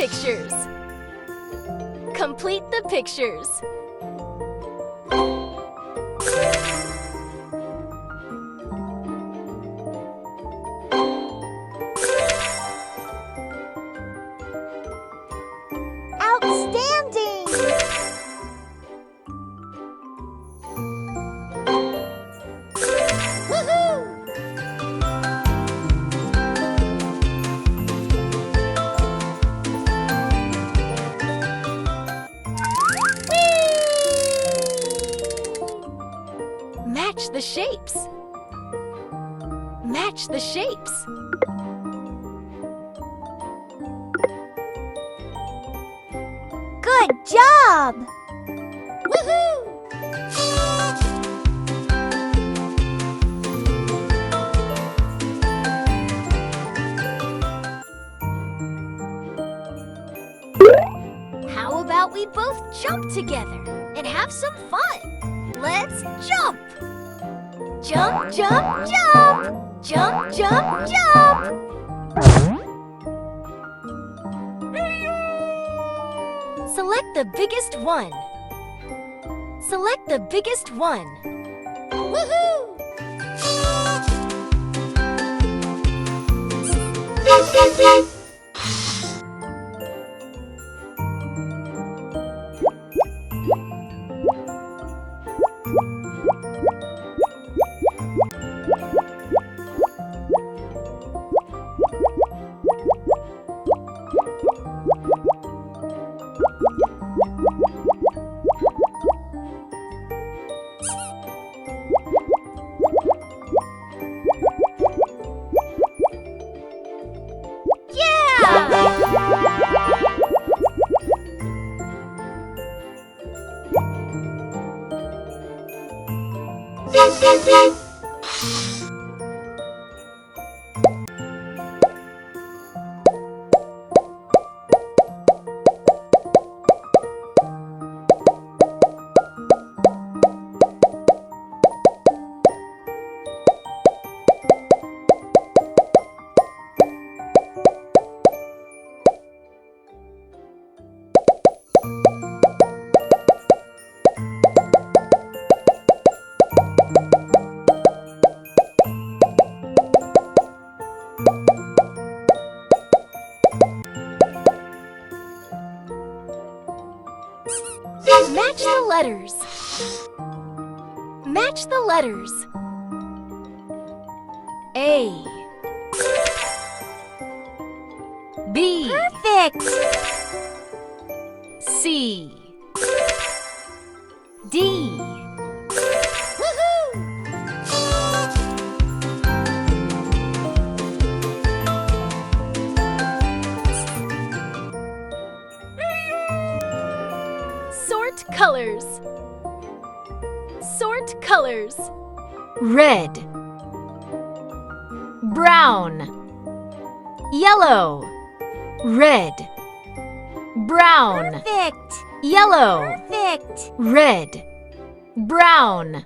Pictures. Complete the pictures. Outstanding! Woohoo! Match the shapes. Match the shapes. Good job! Woohoo! How about we both jump together and have some fun? Let's jump! Jump, jump, jump! Jump, jump, jump! Select the biggest one. Select the biggest one. Woohoo! Match the letters. Match the letters. A. B. Perfect! C. D. Woohoo! Sort colors. Sort colors. Red. Brown. Yellow. Red. Brown. Perfect! Yellow. Perfect! Red. Brown.